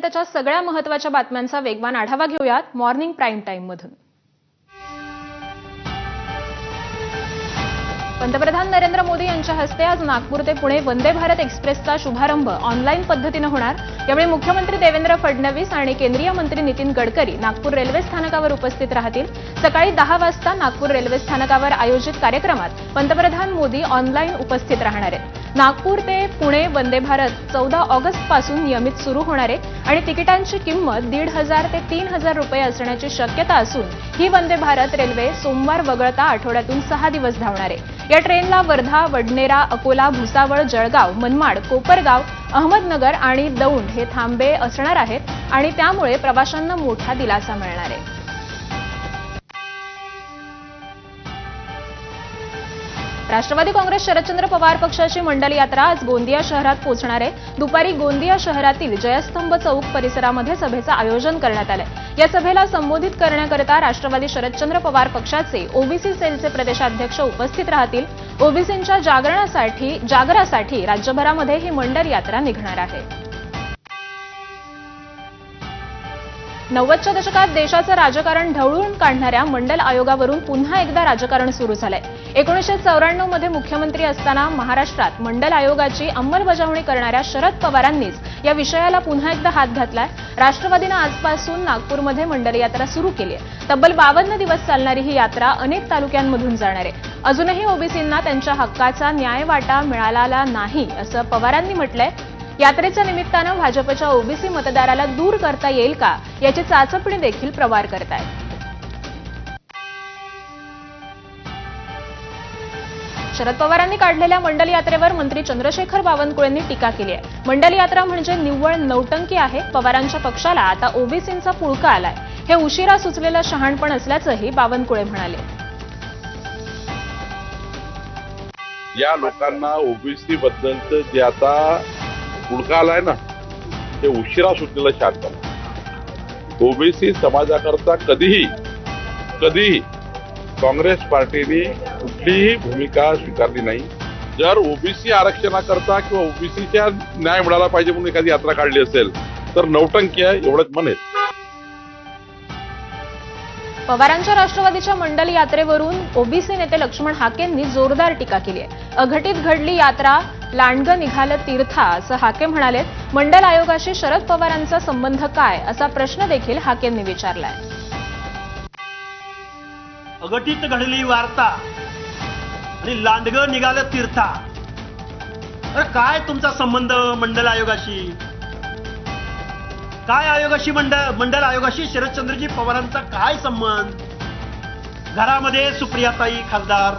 आतापर्यंतच्या सगळ्या महत्त्वाच्या बातम्यांचा वेगवान आढावा घेऊयात मॉर्निंग प्राईम टाईम मधून। पंतप्रधान नरेंद्र मोदी यांच्या हस्ते आज नागपूर ते पुणे वंदे भारत एक्सप्रेसचा शुभारंभ ऑनलाईन पद्धतीने होणार। यावेळी मुख्यमंत्री देवेंद्र फडणवीस आणि केंद्रीय मंत्री नितीन गडकरी नागपूर रेल्वे स्थानकावर उपस्थित राहतील। सकाळी 10 वाजता नागपूर रेल्वे स्थानकावर आयोजित कार्यक्रमात पंतप्रधान मोदी ऑनलाईन उपस्थित राहणार आहेत। नागपूर ते पुणे वंदे भारत 14 ऑगस्ट पासून नियमित सुरू होणार आहे आणि तिकिटांची किंमत 1,500 ते 3,000 रुपये असण्याची शक्यता असून ही वंदे भारत रेल्वे सोमवार वगळता आठवड्यातून 6 दिवस धावणार आहे। या ट्रेनला वर्धा, वडनेरा, अकोला, भुसावळ, जळगाव, मनमाड, कोपरगाव, अहमदनगर आणि दौंड हे थांबे असणार आहेत आणि त्यामुळे प्रवाशांना मोठा दिलासा मिळणार आहे। राष्ट्रवादी काँग्रेस शरदचंद्र पवार पक्षाची मंडल यात्रा आज गोंदिया शहरात पोहोचणार आहे। दुपारी गोंदिया शहरातील जयस्तंभ चौक परिसरामध्ये सभेचं आयोजन करण्यात आलंय। या सभेला संबोधित करण्याकरता राष्ट्रवादी शरदचंद्र पवार पक्षाचे ओबीसी सेलचे प्रदेशाध्यक्ष उपस्थित राहतील। ओबीसींच्या जागरासाठी राज्यभरामध्ये ही मंडल यात्रा निघणार आहे। 90च्या दशकात देशाचं राजकारण ढवळून काढणाऱ्या मंडल आयोगावरून पुन्हा एकदा राजकारण सुरू झालंय। 1994 मध्ये मुख्यमंत्री असताना महाराष्ट्रात मंडल आयोगाची अंमलबजावणी करणाऱ्या शरद पवारांनीच या विषयाला पुन्हा एकदा हात घातलाय। राष्ट्रवादीनं आजपासून नागपूरमध्ये मंडल यात्रा सुरू केली आहे। तब्बल 52 दिवस चालणारी ही यात्रा अनेक तालुक्यांमधून जाणार आहे। अजूनही ओबीसींना त्यांच्या हक्काचा न्यायवाटा मिळालेला नाही असं पवारांनी म्हटलंय। यात्रेच्या निमित्तानं भाजपच्या ओबीसी मतदाराला दूर करता येईल का याची चाचपणी देखील पवार करतायत। शरद पवारांनी काढलेल्या मंडल यात्रेवर मंत्री चंद्रशेखर बावनकुळेंनी टीका केली आहे। मंडल यात्रा म्हणजे निव्वळ नौटंकी आहे। पवारांच्या पक्षाला आता ओबीसींचा पुळका आलाय। हे उशिरा सुचलेलं शहाणपण असल्याचंही बावनकुळे म्हणाले। या लोकांना ओबीसी बद्दलचं जे आता पुळका आलाय ना, ते उशिरा सुटलेलं शहाणपण। ओबीसी समाजाकरता कधीही काँग्रेस पार्टीने कुठलीही भूमिका स्वीकारली नाही। जर ओबीसी आरक्षणाकरता किंवा ओबीसीच्या न्याय मिळाला पाहिजे म्हणून एखादी यात्रा काढली असेल तर नौटंकी आहे एवढंच म्हणेल। पवारांच्या राष्ट्रवादीच्या मंडल यात्रेवरून ओबीसी नेते लक्ष्मण हाकेंनी जोरदार टीका केली आहे। अघटित घडली यात्रा, लांडगं निघालं तीर्था असं हाके म्हणाले। मंडल आयोगाशी शरद पवारांचा संबंध काय असा प्रश्न देखील हाकेंनी विचारलाय। अघटित घडली वार्ता आणि लांडगं निघालं तीर्था, अरे काय तुमचा संबंध मंडल आयोगाशी? काय आयोगाशी? मंडल आयोगाशी शरदचंद्रजी पवारांचा काय संबंध? घरामध्ये सुप्रियाताई खासदार,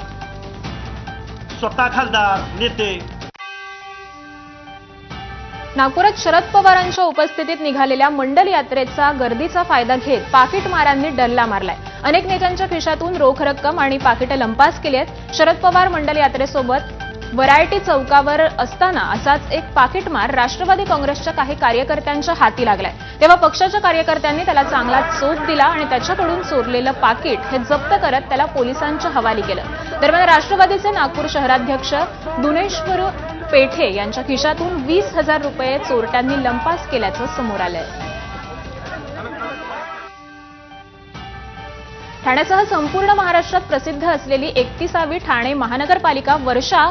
स्वतः खासदार, नेते। नागपुरात शरद पवारांच्या उपस्थितीत निघालेल्या मंडल यात्रेचा गर्दीचा फायदा घेत पाकिटमारांनी डल्ला मारलाय। अनेक नेत्यांच्या खिशातून रोख रक्कम आणि पाकिटं लंपास केली आहेत। शरद पवार मंडल यात्रेसोबत व्हरायटी चौकावर असताना असाच एक पाकिटमार राष्ट्रवादी काँग्रेसच्या काही कार्यकर्त्यांच्या हाती लागलाय। तेव्हा पक्षाच्या कार्यकर्त्यांनी त्याला चांगला चोप दिला आणि त्याच्याकडून चोरलेलं पाकिट हे जप्त करत त्याला पोलिसांच्या हवाली केलं। दरम्यान राष्ट्रवादीचे नागपूर शहराध्यक्ष दुनेश्वर पेठे यांच्या खिशातून 20,000 रुपये चोरट्यांनी लंपास केल्याचं समोर आलंय। ठाण्यासह संपूर्ण महाराष्ट्रात प्रसिद्ध असलेली 31वी ठाणे महानगरपालिका वर्षा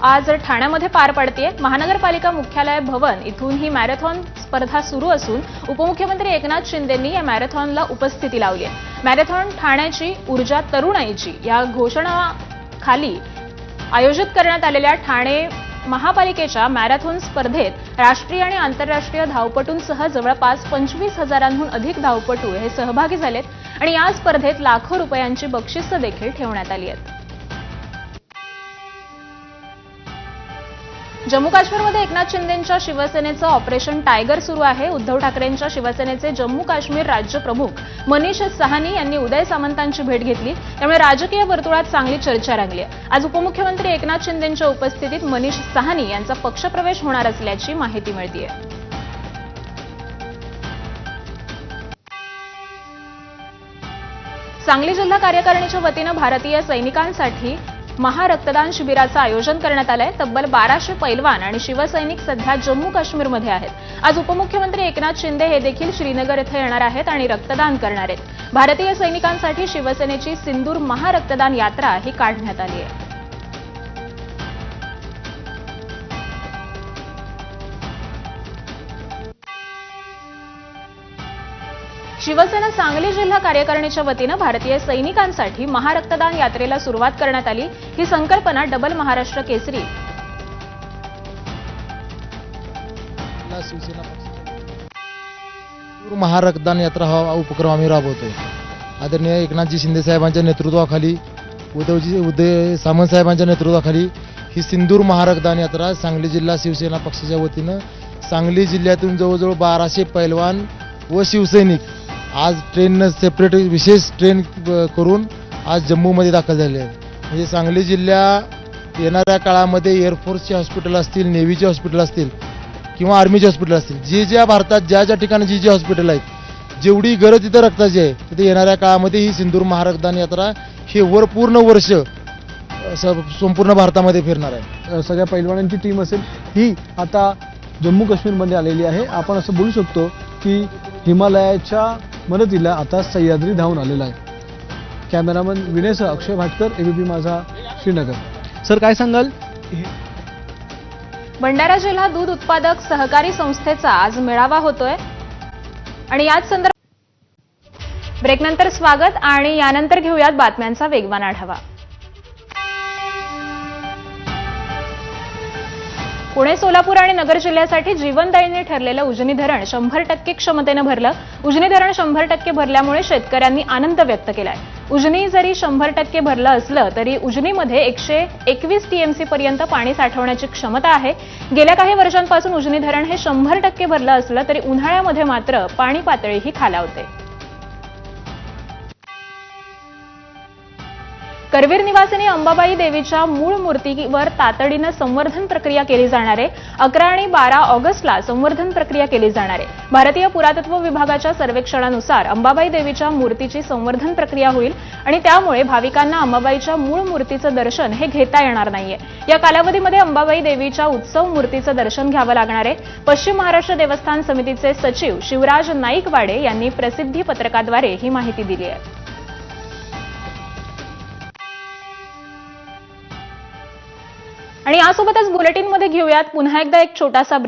आज ठाण्यामध्ये पार पडतेय। महानगरपालिका मुख्यालय भवन इथून ही मॅरेथॉन स्पर्धा सुरू असून उपमुख्यमंत्री एकनाथ शिंदेंनी या मॅरेथॉनला उपस्थिती लावली आहे। मॅरेथॉन ठाण्याची ऊर्जा तरुणाईची या घोषणाखाली आयोजित करण्यात आलेल्या ठाणे महापालिकेच्या मॅरेथॉन स्पर्धेत राष्ट्रीय आणि आंतरराष्ट्रीय धावपटूंसह जवळपास 25,000हून अधिक धावपटू हे सहभागी झालेत आणि या स्पर्धेत लाखो रुपयांची बक्षिसं देखील ठेवण्यात आली आहेत। जम्मू काश्मीरमध्ये एकनाथ शिंदेंच्या शिवसेनेचं ऑपरेशन टायगर सुरू आहे। उद्धव ठाकरेंच्या शिवसेनेचे जम्मू काश्मीर राज्य प्रमुख मनीष साहनी यांनी उदय सामंतांची भेट घेतली, त्यामुळे राजकीय वर्तुळात चांगली चर्चा रंगली आहे। आज उपमुख्यमंत्री एकनाथ शिंदेंच्या उपस्थितीत मनीष साहनी यांचा पक्षप्रवेश होणार असल्याची माहिती मिळतेय। सांगली जिल्हा कार्यकारिणीच्या वतीनं भारतीय सैनिकांसाठी महारक्तदान शिबिराचं आयोजन करण्यात आलंय. तब्बल 1200 पैलवान आणि शिवसैनिक सध्या जम्मू काश्मीरमध्ये आहेत. आज उपमुख्यमंत्री एकनाथ शिंदे हे देखील श्रीनगर इथे येणार आहेत आणि रक्तदान करणार आहेत. भारतीय सैनिकांसाठी शिवसेनेची सिंदूर महारक्तदान यात्रा ही काढण्यात आली आहे. शिवसेना सांगली जिल्हा कार्यकारिणीच्या वतीनं भारतीय सैनिकांसाठी महारक्तदान यात्रेला सुरुवात करण्यात आली. ही संकल्पना डबल महाराष्ट्र केसरी महारक्तदान यात्रा हा उपक्रम आम्ही राबवतोय. आदरणीय एकनाथजी शिंदे साहेबांच्या नेतृत्वाखाली, उदय सामंत साहेबांच्या नेतृत्वाखाली ही सिंदूर महारक्तदान यात्रा सांगली जिल्हा शिवसेना पक्षाच्या वतीनं सांगली जिल्ह्यातून जवळजवळ 1200 पैलवान व शिवसैनिक आज ट्रेननं सेपरेट विशेष ट्रेन करून आज जम्मूमध्ये दाखल झाले आहेत. म्हणजे सांगली जिल्हा येणाऱ्या काळामध्ये एअरफोर्सचे हॉस्पिटल असतील, नेव्हीचे हॉस्पिटल असतील किंवा आर्मीचे हॉस्पिटल असतील, जे भारतात ज्या ठिकाणी जी हॉस्पिटल आहेत, जेवढी गरज तिथं रक्ताची आहे तिथे येणाऱ्या काळामध्ये ही सिंदूर महारक्तदान यात्रा हे पूर्ण वर्ष संपूर्ण भारतामध्ये फिरणार आहे. सगळ्या पैलवानांची टीम असेल ही आता जम्मू काश्मीरमध्ये आलेली आहे. आपण असं बोलू शकतो की हिमालयाच्या मदतीला आता सह्याद्री धावून आलेला आहे. कॅमेरामन विनयसह अक्षय भाटकर, एबीपी माझा, श्रीनगर. सर काय सांगाल? भंडारा जिल्हा दूध उत्पादक सहकारी संस्थेचा आज मेळावा होतोय आणि याच संदर्भात ब्रेकनंतर स्वागत आणि यानंतर घेऊयात बातम्यांचा वेगवान आढावा. पुणे, सोलापूर आणि नगर जिल्ह्यासाठी जीवनदायीने ठरलेलं उजनी धरण 100% क्षमतेनं भरलं. उजनी धरण 100% भरल्यामुळे शेतकऱ्यांनी आनंद व्यक्त केलाय. उजनी जरी 100% भरलं असलं तरी उजनीमध्ये 121 टीएमसी पर्यंत पाणी साठवण्याची क्षमता आहे. गेल्या काही वर्षांपासून उजनी धरण हे 100% भरलं असलं तरी उन्हाळ्यामध्ये मात्र पाणी पातळीही खालावते. करवीर निवासिनी अंबाबाई देवीच्या मूळ मूर्तीवर तातडीनं संवर्धन प्रक्रिया केली जाणार आहे. 11 आणि 12 ऑगस्टला संवर्धन प्रक्रिया केली जाणार आहे. भारतीय पुरातत्व विभागाच्या सर्वेक्षणानुसार अंबाबाई देवीच्या मूर्तीची संवर्धन प्रक्रिया होईल आणि त्यामुळे भाविकांना अंबाबाईच्या मूळ मूर्तीचं दर्शन हे घेता येणार नाहीये. या कालावधीमध्ये अंबाबाई देवीच्या उत्सव मूर्तीचं दर्शन घ्यावं लागणार आहे. पश्चिम महाराष्ट्र देवस्थान समितीचे सचिव शिवराज नाईकवाडे यांनी प्रसिद्धी पत्रकाद्वारे ही माहिती दिली आहे. आणि यासोबतच बुलेटिनमध्ये घेऊयात पुन्हा एकदा एक छोटासा ब्रेक.